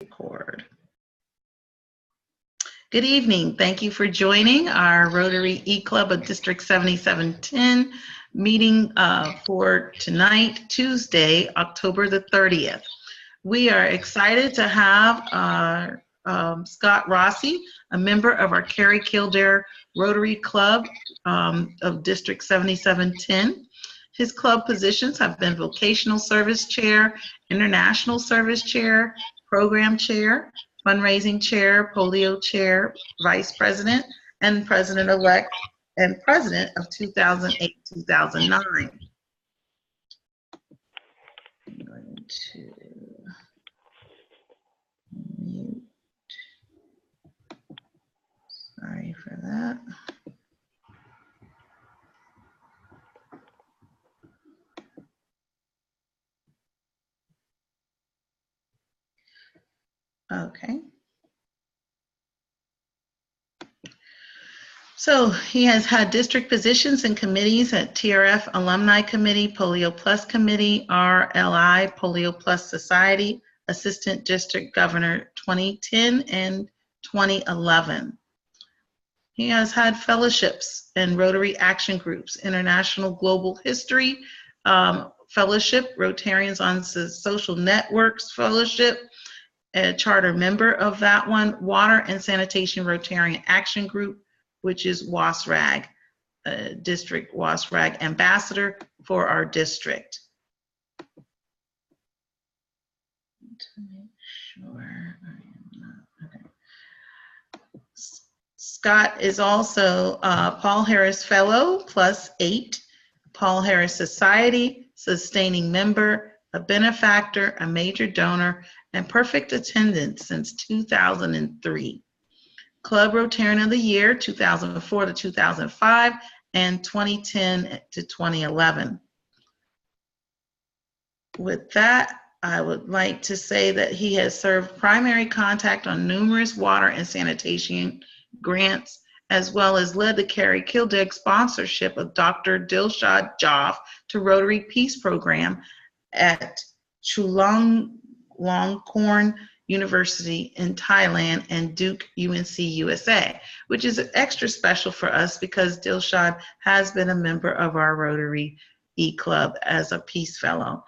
Record. Good evening. Thank you for joining our Rotary E-Club of District 7710 meeting for tonight, Tuesday, October the 30th. We are excited to have Scott Rossi, a member of our Cary Kildare Rotary Club of District 7710. His club positions have been Vocational Service Chair, International Service Chair, Program Chair, Fundraising Chair, Polio Chair, Vice President, and President-elect and President of 2008-2009. I'm going to mute. Sorry for that. Okay. So he has had district positions and committees at TRF Alumni Committee, Polio Plus Committee, RLI, Polio Plus Society, Assistant District Governor 2010 and 2011. He has had fellowships in Rotary Action Groups, International Global History Fellowship, Rotarians on Social Networks Fellowship, a charter member of that one, Water and Sanitation Rotarian Action Group, which is WASRAG, District WASRAG Ambassador for our district. To make sure I am not, okay. Scott is also Paul Harris Fellow +8, Paul Harris Society, sustaining member, a benefactor, a major donor, and perfect attendance since 2003. Club Rotarian of the Year, 2004 to 2005, and 2010 to 2011. With that, I would like to say that he has served primary contact on numerous water and sanitation grants, as well as led the Cary Kildare sponsorship of Dr. Dilshad Joff to Rotary Peace Program at Chulalongkorn University in Thailand and Duke UNC USA, which is extra special for us because Dilshad has been a member of our Rotary E-Club as a Peace Fellow.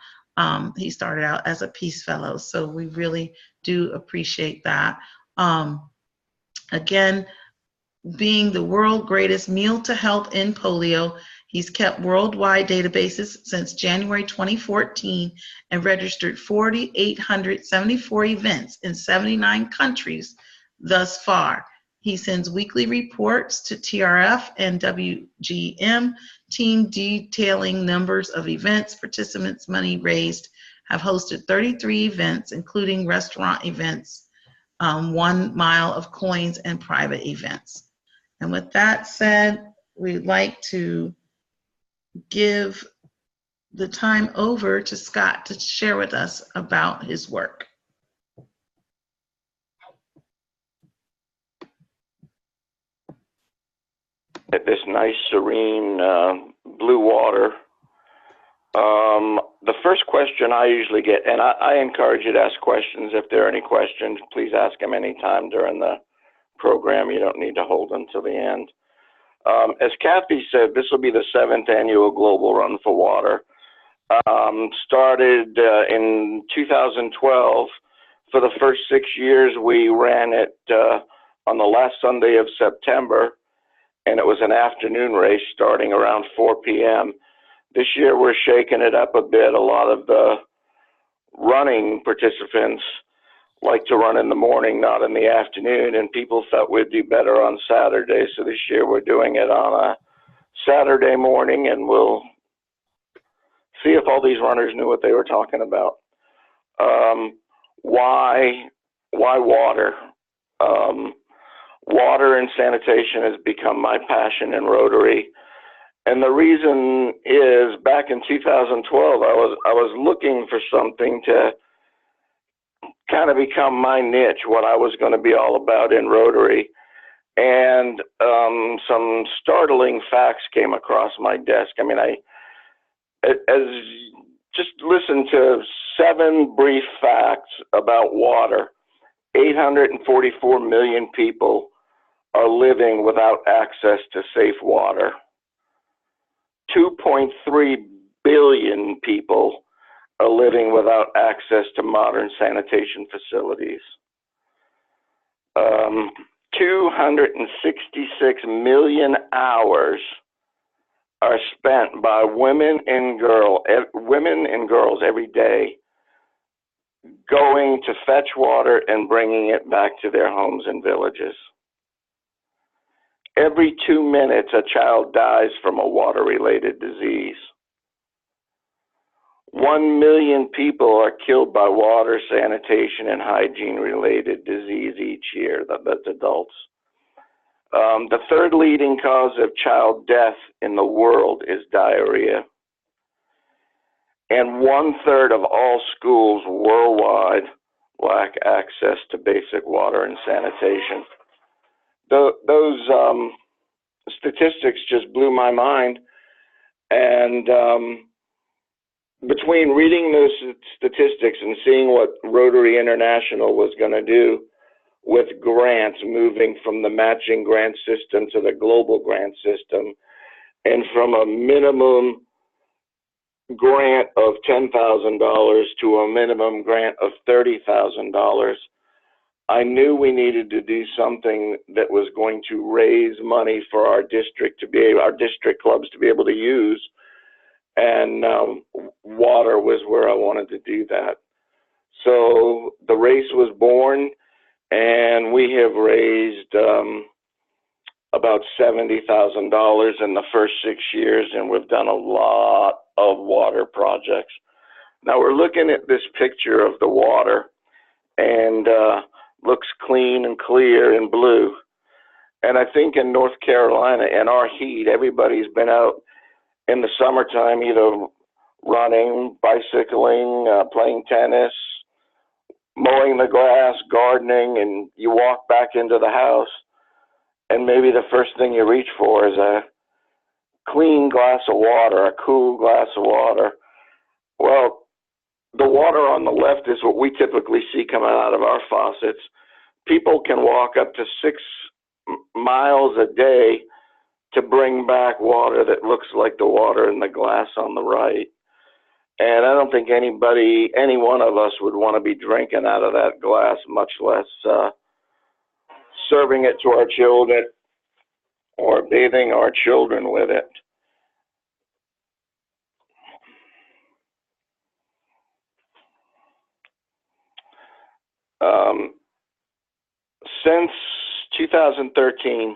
He started out as a Peace Fellow, so we really do appreciate that. Again, being the world's greatest meal to health in polio, he's kept worldwide databases since January 2014 and registered 4,874 events in 79 countries thus far. He sends weekly reports to TRF and WGM team detailing numbers of events, participants, money raised, have hosted 33 events, including restaurant events, 1 mile of coins, and private events. And with that said, we'd like to give the time over to Scott to share with us about his work. At this nice, serene blue water. The first question I usually get, and I encourage you to ask questions. If there are any questions, please ask them anytime during the program. You don't need to hold them till the end. As Kathy said, this will be the 7th annual Global Run for Water. Started in 2012. For the first 6 years, we ran it on the last Sunday of September, and it was an afternoon race starting around 4 p.m. This year, we're shaking it up a bit. A lot of the running participants like to run in the morning, not in the afternoon, and people thought we'd do better on Saturday. So this year we're doing it on a Saturday morning, and we'll see if all these runners knew what they were talking about. Why water? Water and sanitation has become my passion in Rotary. And the reason is, back in 2012, I was looking for something to kind of become my niche, what I was going to be all about in Rotary. And some startling facts came across my desk. I mean, just listen to 7 brief facts about water. 844 million people are living without access to safe water. 2.3 billion people are living without access to modern sanitation facilities. 266 million hours are spent by women and girls every day going to fetch water and bringing it back to their homes and villages. Every 2 minutes, a child dies from a water-related disease. 1 million people are killed by water, sanitation, and hygiene-related disease each year. That's adults. The third leading cause of child death in the world is diarrhea. And 1/3 of all schools worldwide lack access to basic water and sanitation. Those statistics just blew my mind. And between reading those statistics and seeing what Rotary International was going to do with grants, moving from the matching grant system to the global grant system, and from a minimum grant of $10,000 to a minimum grant of $30,000, I knew we needed to do something that was going to raise money for our district our district clubs to be able to use. And water was where I wanted to do that. So the race was born, and we have raised about $70,000 in the first 6 years, and we've done a lot of water projects. Now we're looking at this picture of the water, and looks clean and clear and blue. And I think in North Carolina, in our heat, everybody's been out in the summertime, either running, bicycling, playing tennis, mowing the grass, gardening, and you walk back into the house, and maybe the first thing you reach for is a clean glass of water, a cool glass of water. Well, the water on the left is what we typically see coming out of our faucets. People can walk up to 6 miles a day to bring back water that looks like the water in the glass on the right. And I don't think any one of us would want to be drinking out of that glass, much less serving it to our children or bathing our children with it. Since 2013,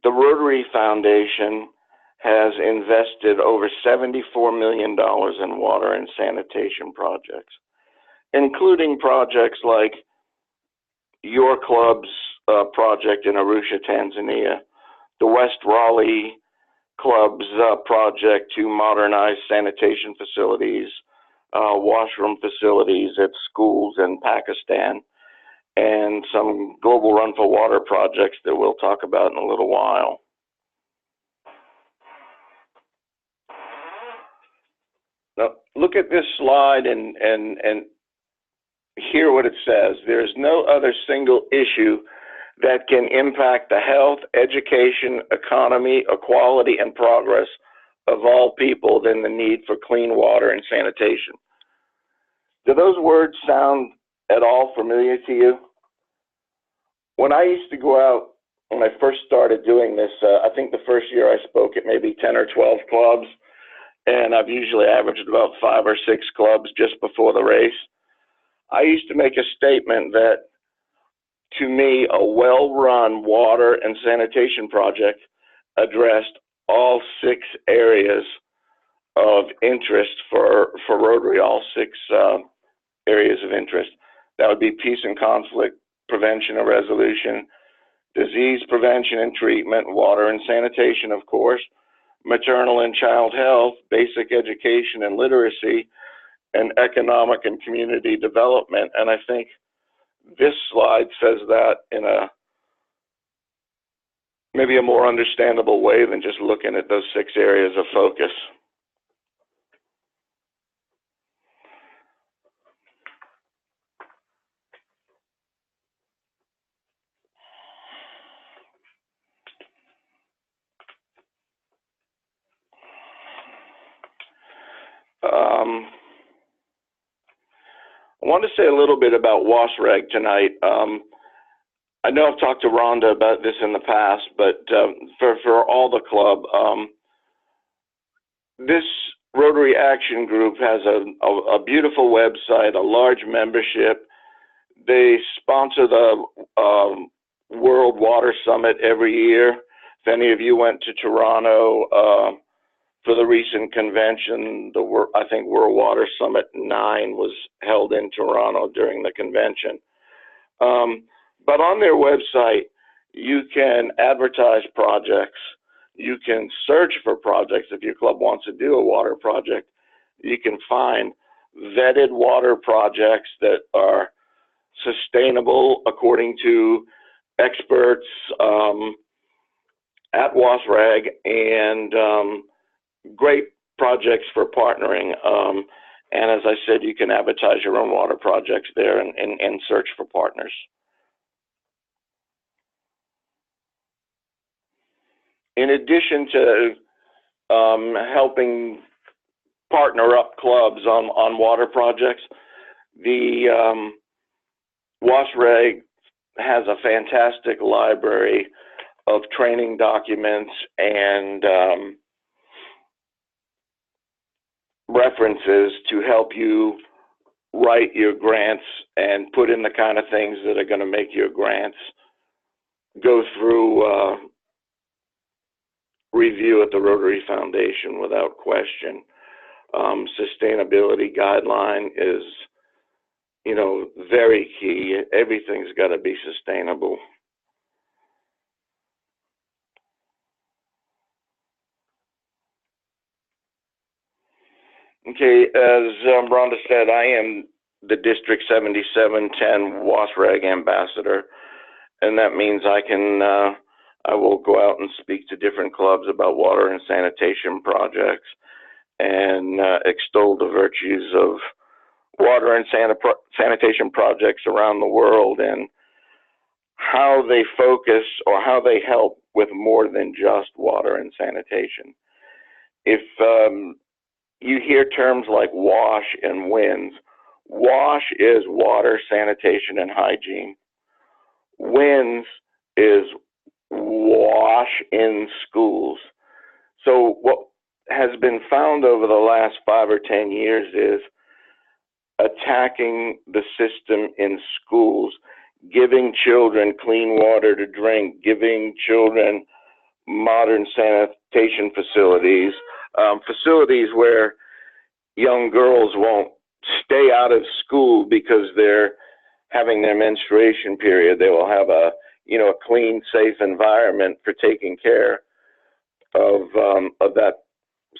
the Rotary Foundation has invested over $74 million in water and sanitation projects, including projects like your club's project in Arusha, Tanzania, the West Raleigh Club's project to modernize sanitation facilities, washroom facilities at schools in Pakistan, and some Global Run for Water projects that we'll talk about in a little while. Now, look at this slide and hear what it says. There's no other single issue that can impact the health, education, economy, equality, and progress of all people than the need for clean water and sanitation. Do those words sound at all familiar to you? When I used to go out, when I first started doing this, I think the first year I spoke at maybe 10 or 12 clubs, and I've usually averaged about 5 or 6 clubs just before the race. I used to make a statement that, to me, a well-run water and sanitation project addressed all 6 areas of interest for Rotary, all 6 areas of interest. That would be peace and conflict prevention and resolution, disease prevention and treatment, water and sanitation, of course, maternal and child health, basic education and literacy, and economic and community development. And I think this slide says that in maybe a more understandable way than just looking at those 6 areas of focus. I want to say a little bit about WASREG tonight. I know I've talked to Rhonda about this in the past, but for all the club, this Rotary Action Group has a beautiful website, a large membership. They sponsor the World Water Summit every year. If any of you went to Toronto for the recent convention, I think World Water Summit 9 was held in Toronto during the convention. But on their website, you can advertise projects. You can search for projects. If your club wants to do a water project, you can find vetted water projects that are sustainable according to experts at WASREG, and great projects for partnering. And as I said, you can advertise your own water projects there and search for partners. In addition to helping partner up clubs on water projects, the WASREG has a fantastic library of training documents and references to help you write your grants and put in the kind of things that are going to make your grants go through review at the Rotary Foundation without question. Sustainability guideline is, very key. Everything's got to be sustainable. Okay, as Rhonda said, I am the District 7710 WASREG ambassador, and that means I will go out and speak to different clubs about water and sanitation projects and extol the virtues of water and sanitation projects around the world and how they focus or how they help with more than just water and sanitation. If you hear terms like WASH and WINS, WASH is water, sanitation, and hygiene. WINS is WASH in schools. So what has been found over the last 5 or 10 years is attacking the system in schools, giving children clean water to drink, giving children modern sanitation facilities, facilities where young girls won't stay out of school because they're having their menstruation period. They will have a clean, safe environment for taking care of that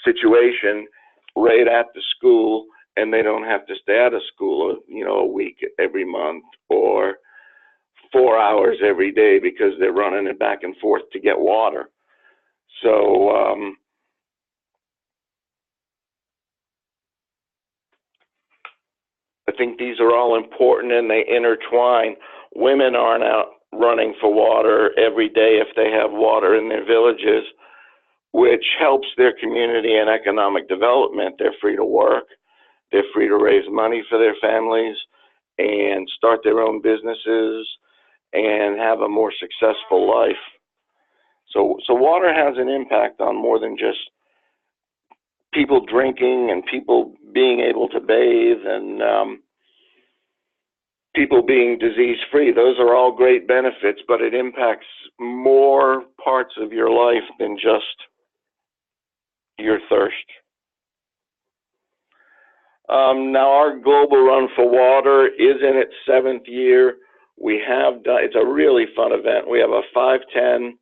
situation right at the school, and they don't have to stay out of school, a week every month or 4 hours every day because they're running it back and forth to get water. So I think these are all important and they intertwine. Women aren't out running for water every day if they have water in their villages, which helps their community and economic development. They're free to work. They're free to raise money for their families and start their own businesses and have a more successful life. So water has an impact on more than just people drinking and people being able to bathe and people being disease-free. Those are all great benefits, but it impacts more parts of your life than just your thirst. Now our global run for water is in its 7th year. We have done, it's a really fun event. We have a 5K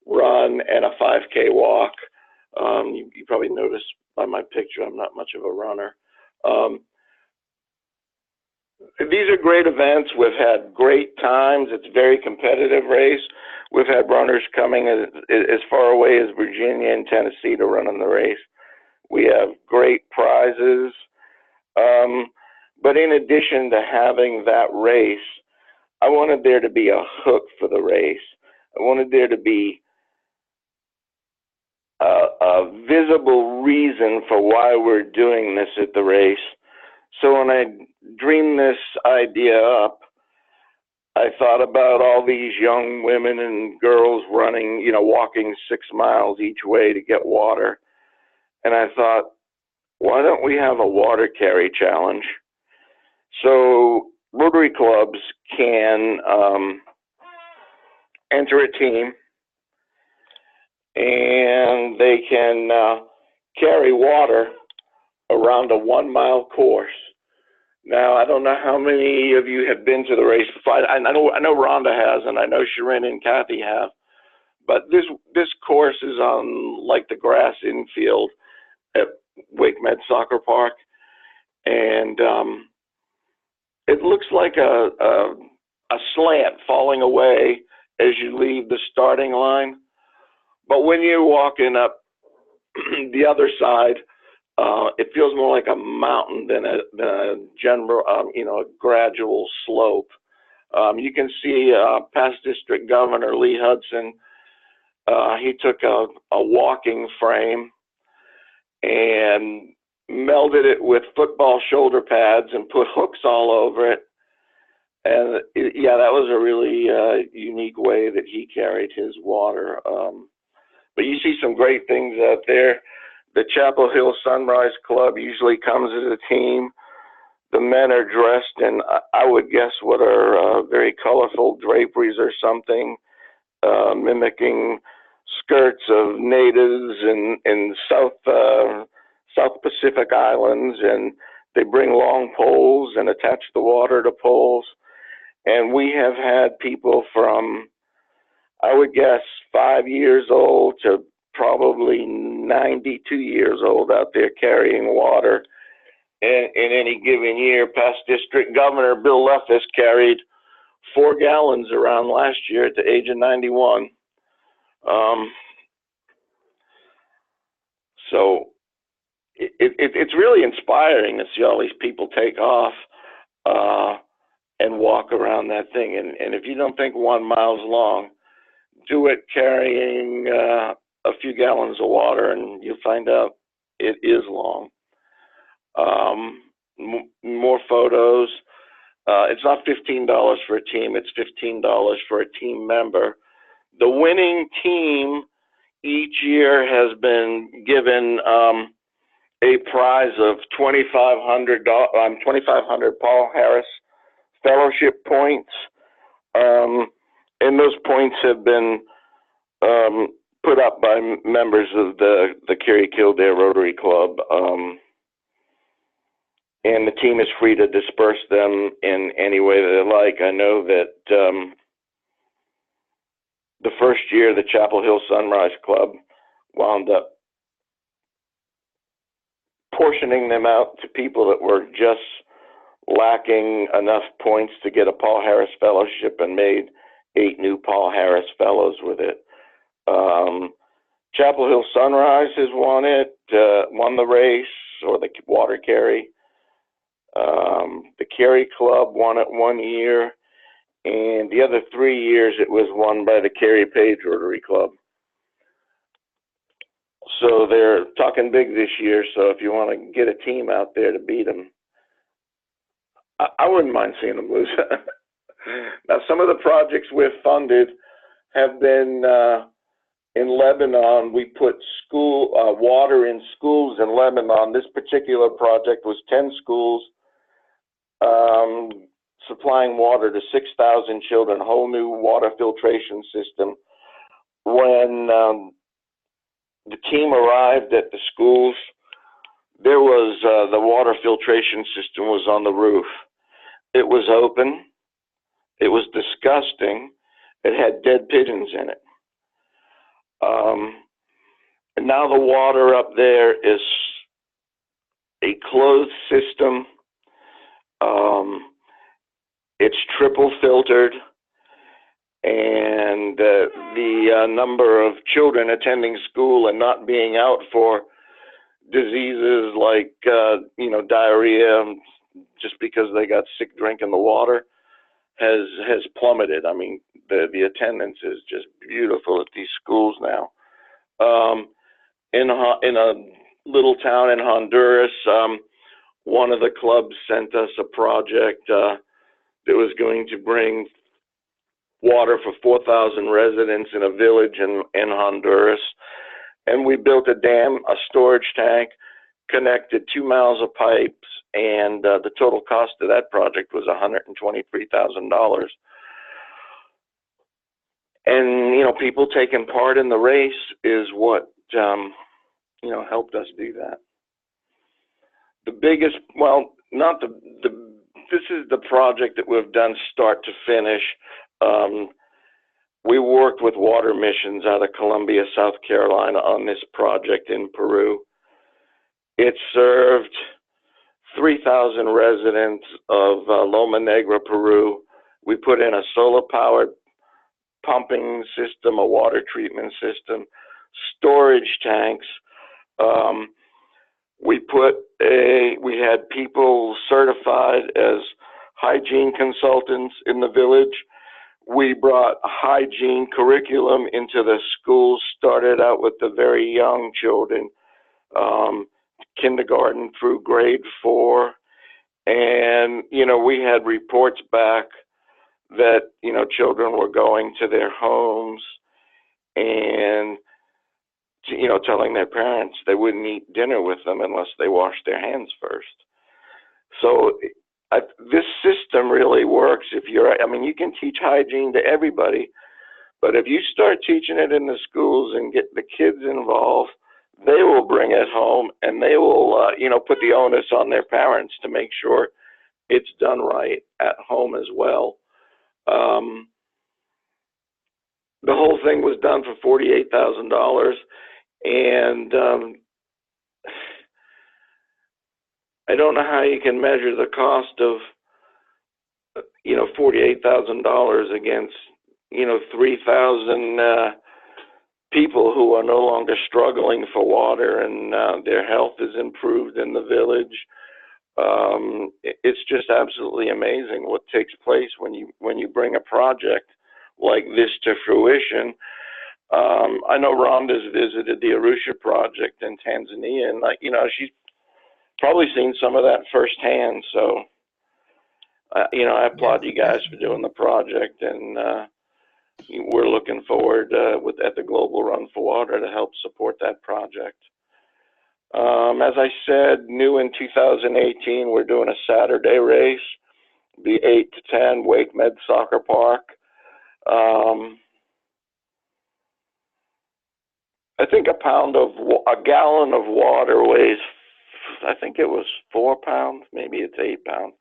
run and a 5K walk. You probably noticed by my picture, I'm not much of a runner. These are great events. We've had great times. It's a very competitive race. We've had runners coming as far away as Virginia and Tennessee to run in the race. We have great prizes. But in addition to having that race, I wanted there to be a hook for the race. I wanted there to be a visible reason for why we're doing this at the race. So when I dreamed this idea up, I thought about all these young women and girls running, you know, walking 6 miles each way to get water. And I thought, why don't we have a water carry challenge? So Rotary clubs can enter a team, and they can carry water around a 1 mile course. Now, I don't know how many of you have been to the race before. I know Rhonda has, and I know Sharon and Kathy have. But this course is on like the grass infield at Wake Med Soccer Park, and it looks like a slant falling away as you leave the starting line. But when you're walking up the other side, it feels more like a mountain than a general, a gradual slope. You can see past District Governor Lee Hudson. He took a walking frame and melded it with football shoulder pads and put hooks all over it. And yeah, that was a really unique way that he carried his water. But you see some great things out there. The Chapel Hill Sunrise Club usually comes as a team. The men are dressed in, I would guess, what are very colorful draperies or something, mimicking skirts of natives in South Pacific islands, and they bring long poles and attach the water to poles. And we have had people from, I would guess, 5 years old to probably 92 years old out there carrying water. And in any given year, past District Governor Bill Leffis carried 4 gallons around last year at the age of 91. So it's really inspiring to see all these people take off and walk around that thing. And if you don't think 1 mile's long, do it carrying a few gallons of water, and you'll find out it is long. More photos. It's not $15 for a team. It's $15 for a team member. The winning team each year has been given a prize of $2,500 Paul Harris Fellowship points. And those points have been put up by members of the Kerry Kildare Rotary Club. And the team is free to disperse them in any way that they like. I know that the first year, the Chapel Hill Sunrise Club wound up portioning them out to people that were just lacking enough points to get a Paul Harris Fellowship, and made 8 new Paul Harris Fellows with it. Chapel Hill Sunrise has won the race, or the water carry. The Kerry Club won it 1 year, and the other 3 years it was won by the Kerry Page Rotary Club. So they're talking big this year, so if you want to get a team out there to beat them, I wouldn't mind seeing them lose. Now, some of the projects we've funded have been in Lebanon. We put water in schools in Lebanon. This particular project was 10 schools, supplying water to 6,000 children, a whole new water filtration system. When the team arrived at the schools, there was the water filtration system was on the roof. It was open. It was disgusting. It had dead pigeons in it. And now the water up there is a closed system. It's triple filtered, and the number of children attending school and not being out for diseases like diarrhea just because they got sick drinking the water has plummeted. I mean, the attendance is just beautiful at these schools now. in a little town in Honduras. One of the clubs sent us a project that was going to bring water for 4,000 residents in a village in Honduras. And we built a dam, a storage tank, connected 2 miles of pipes, and the total cost of that project was $123,000. And, people taking part in the race is what, helped us do that. The biggest, this is the project that we've done start to finish. We worked with water missions out of Columbia, South Carolina on this project in Peru. It served 3,000 residents of Loma Negra, Peru. We put in a solar-powered pumping system, a water treatment system, storage tanks. We had people certified as hygiene consultants in the village. We brought hygiene curriculum into the schools, started out with the very young children, kindergarten through grade 4. And, we had reports back that, children were going to their homes and, telling their parents they wouldn't eat dinner with them unless they washed their hands first. So this system really works you can teach hygiene to everybody, but if you start teaching it in the schools and get the kids involved, they will bring it home, and they will, put the onus on their parents to make sure it's done right at home as well. The whole thing was done for $48,000, and I don't know how you can measure the cost of, $48,000 against, 3,000 people who are no longer struggling for water, and their health is improved in the village. It's just absolutely amazing what takes place when you bring a project like this to fruition. I know Rhonda's visited the Arusha project in Tanzania, and she's probably seen some of that firsthand. So, I applaud you guys for doing the project, and we're looking forward at the Global Run for Water to help support that project. As I said, new in 2018, we're doing a Saturday race, the 8 to 10 Wake Med Soccer Park. I think a gallon of water weighs, I think it was 4 pounds, maybe it's 8 pounds.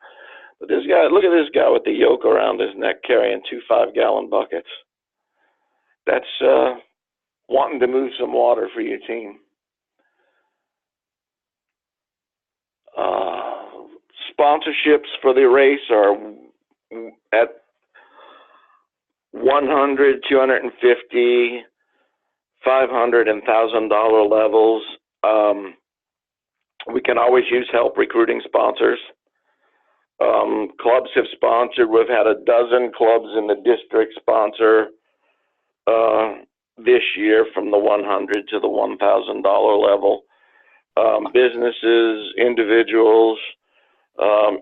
But look at this guy with the yoke around his neck carrying 2 5-gallon buckets. That's wanting to move some water for your team. Sponsorships for the race are at $100, $250, $500, and $1,000 levels. We can always use help recruiting sponsors. Clubs have sponsored. We've had a dozen clubs in the district sponsor this year from the $100 to the $1,000 level. Businesses, individuals,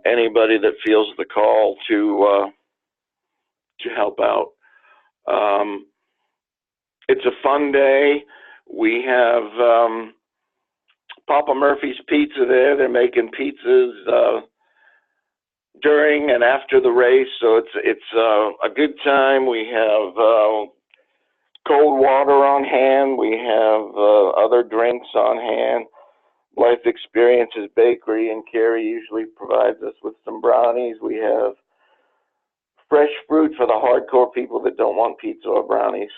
anybody that feels the call to help out. It's a fun day. We have Papa Murphy's Pizza there. They're making pizzas during and after the race, so it's a good time. We have cold water on hand. We have other drinks on hand. Life Experiences Bakery and Carrie usually provides us with some brownies. We have fresh fruit for the hardcore people that don't want pizza or brownies.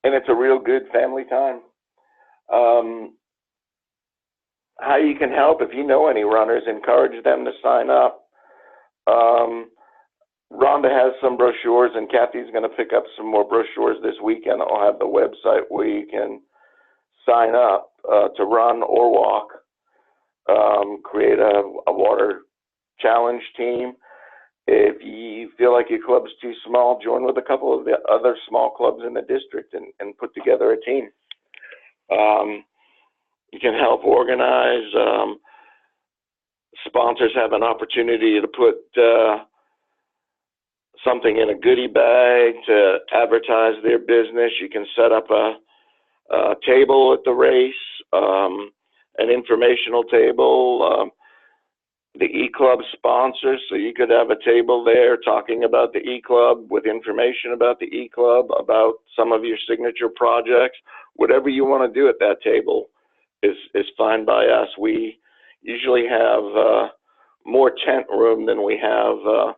And it's a real good family time. How you can help, if you know any runners, encourage them to sign up. Rhonda has some brochures, and Kathy's going to pick up some more brochures this weekend. I'll have the website where you can sign up to run or walk, create a water challenge team. If you feel like your club's too small, join with a couple of the other small clubs in the district and put together a team. You can help organize. Sponsors have an opportunity to put something in a goodie bag to advertise their business. You can set up a table at the race, an informational table. The E-Club sponsors, so you could have a table there talking about the E-Club with information about the E-Club, about some of your signature projects. Whatever you want to do at that table is fine by us. We usually have more tent room than we have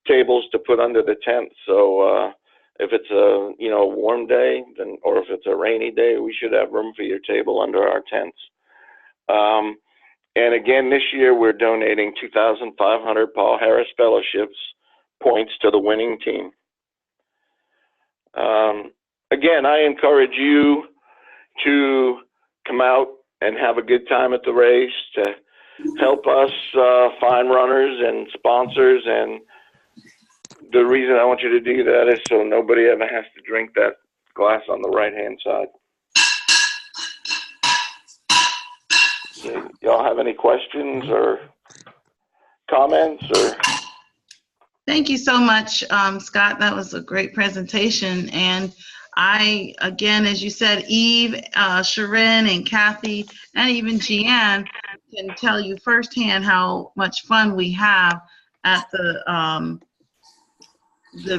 tables to put under the tent. So if it's a warm day, then, or if it's a rainy day, we should have room for your table under our tents. And again, this year we're donating 2,500 Paul Harris Fellowships points to the winning team. Again, I encourage you to come out and have a good time at the race, to help us find runners and sponsors. And the reason I want you to do that is so nobody ever has to drink that glass on the right-hand side. Y'all have any questions or comments? Or Thank you so much, Scott. That was a great presentation. And I, again, as you said, Eve, Sharon, and Kathy, and even Jeanne can tell you firsthand how much fun we have at the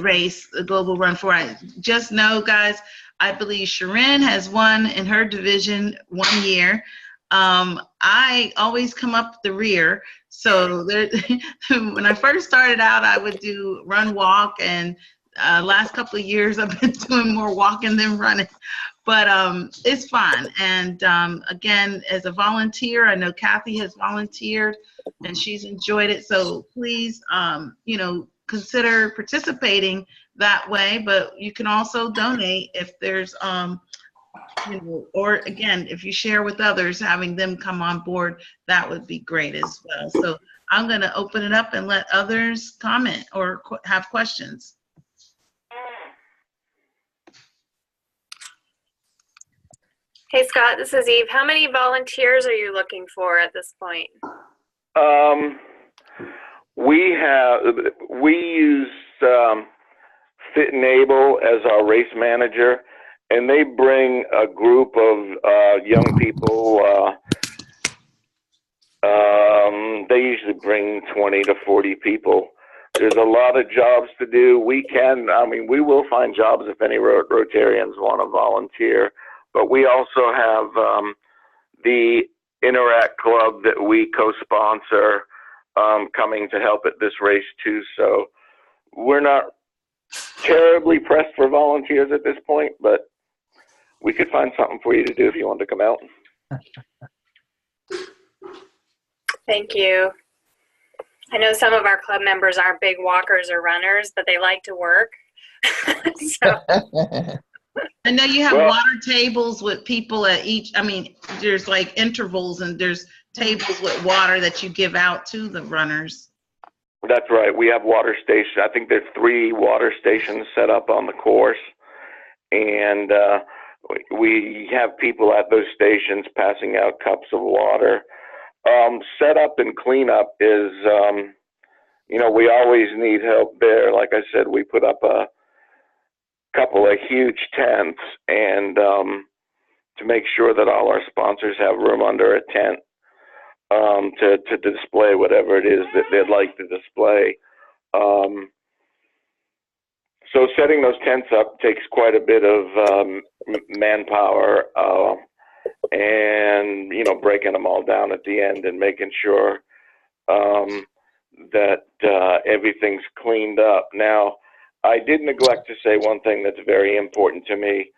race, the Global Run for It. Just know, guys, I believe Sharon has won in her division 1 year. I always come up the rear. So there, when I first started out, I would do run, walk, and last couple of years I've been doing more walking than running. But it's fun. And again, as a volunteer, I know Kathy has volunteered and she's enjoyed it. So please, consider participating that way. But you can also donate if there's or again, if you share with others, having them come on board, that would be great as well. So I'm going to open it up and let others comment or have questions. Hey, Scott, this is Eve. How many volunteers are you looking for at this point? We use Fit and Able as our race manager, and they bring a group of young people. They usually bring 20 to 40 people. There's a lot of jobs to do. We will find jobs if any Rotarians want to volunteer, but we also have the Interact Club that we co-sponsor coming to help at this race too. So we're not terribly pressed for volunteers at this point, but we could find something for you to do if you want to come out. Thank you. I know some of our club members aren't big walkers or runners, but they like to work. So. I know you have water tables with people at each, there's like intervals and there's tables with water that you give out to the runners. That's right. We have water stations. I think there's 3 water stations set up on the course. And we have people at those stations passing out cups of water. Setup and cleanup is, we always need help there. Like I said, we put up a couple of huge tents and to make sure that all our sponsors have room under a tent to display whatever it is that they'd like to display. So setting those tents up takes quite a bit of manpower and, breaking them all down at the end and making sure that everything's cleaned up. Now, I did neglect to say one thing that's very important to me.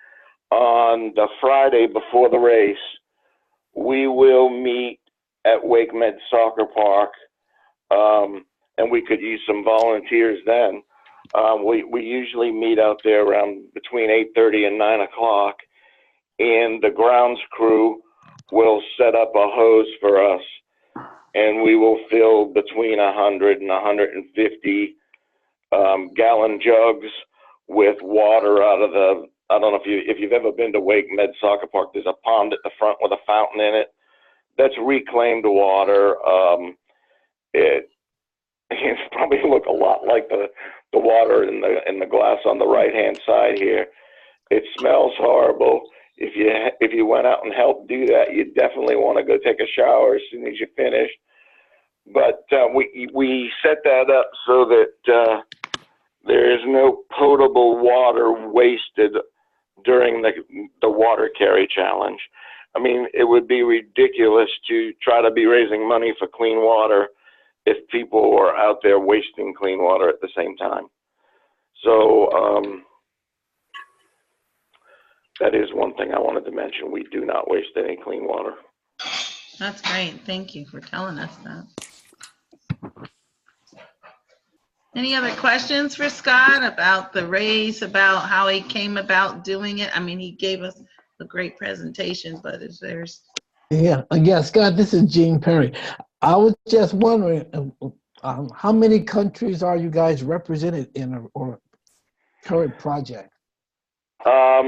On the Friday before the race, we will meet at Wake Med Soccer Park, and we could use some volunteers then. We usually meet out there around between 8:30 and 9 o'clock, and the grounds crew will set up a hose for us. and we will fill between 100 and 150 gallon jugs with water out of the, I don't know if you've ever been to Wake Med Soccer Park, there's a pond at the front with a fountain in it. That's reclaimed water. It probably look a lot like the water in the glass on the right hand side here. It smells horrible. If you went out and helped do that, you definitely want to go take a shower as soon as you finish. But we set that up so that there is no potable water wasted during the water carry challenge. I mean, it would be ridiculous to try to be raising money for clean water if people were out there wasting clean water at the same time. So that is one thing I wanted to mention. We do not waste any clean water. That's great. Thank you for telling us that. Any other questions for Scott about the race, about how he came about doing it? I mean, he gave us a great presentation, but is there's... Yeah, Scott, this is Gene Perry. I was just wondering, how many countries are you guys represented in or current project? Let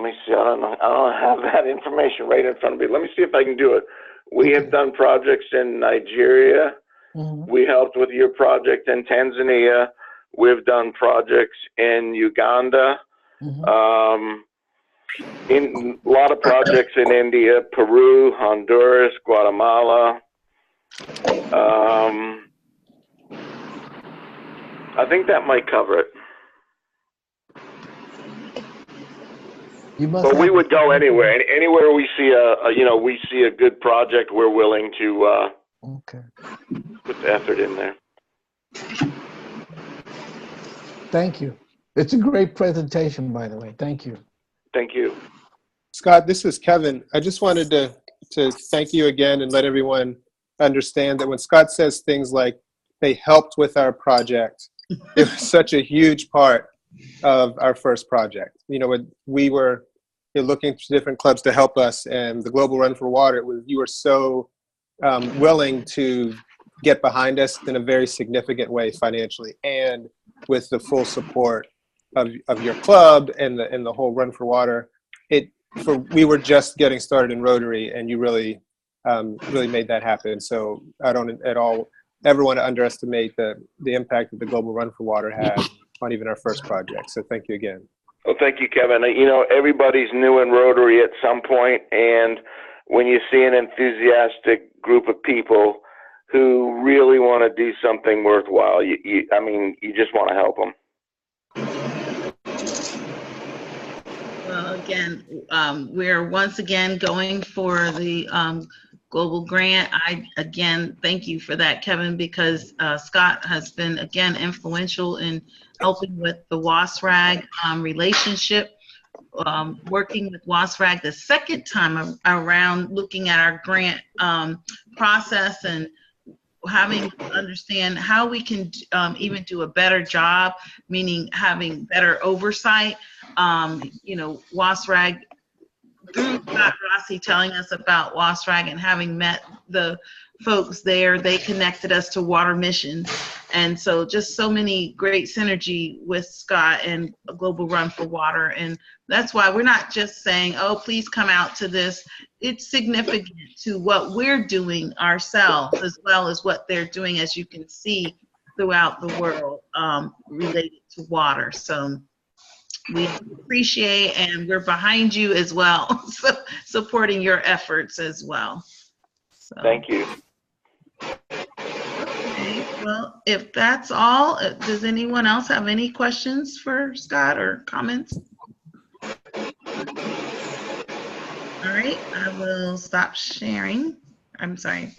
me see. I don't know. I don't have that information right in front of me. Let me see if I can do it. We have done projects in Nigeria. Mm-hmm. We helped with your project in Tanzania. We've done projects in Uganda. Mm-hmm. In a lot of projects in India, Peru, Honduras, Guatemala. I think that might cover it. But we would go anywhere. Anywhere we see a good project, we're willing to put the effort in there. Thank you. It's a great presentation, by the way. Thank you. Thank you. Scott, this is Kevin. I just wanted to thank you again and let everyone understand that when Scott says things like they helped with our project, it was such a huge part of our first project. You know, when we were looking for different clubs to help us, and the Global Run for Water, you were so willing to get behind us in a very significant way financially, and with the full support of your club and the whole Run for Water. We were just getting started in Rotary, and you really made that happen. So I don't at all ever want to underestimate the impact that the Global Run for Water had on even our first project. So thank you again. Well, thank you, Kevin. You know, everybody's new in Rotary at some point, and when you see an enthusiastic group of people who really want to do something worthwhile, you just want to help them. Well, again, we're once again going for the global grant. I again thank you for that, Kevin, because Scott has been again influential in helping with the WASRAG relationship, working with WASRAG the second time around, looking at our grant process and having to understand how we can even do a better job, meaning having better oversight. You know, WASRAG, through Scott Rossi telling us about WASRAG and having met the folks there, they connected us to Water Mission. And so just so many great synergy with Scott and a Global Run for Water. And that's why we're not just saying, oh, please come out to this. It's significant to what we're doing ourselves, as well as what they're doing, as you can see throughout the world, related to water. So we appreciate, and we're behind you as well, so supporting your efforts as well. So. Thank you. Okay, well, if that's all, does anyone else have any questions for Scott or comments? All right, I will stop sharing. I'm sorry.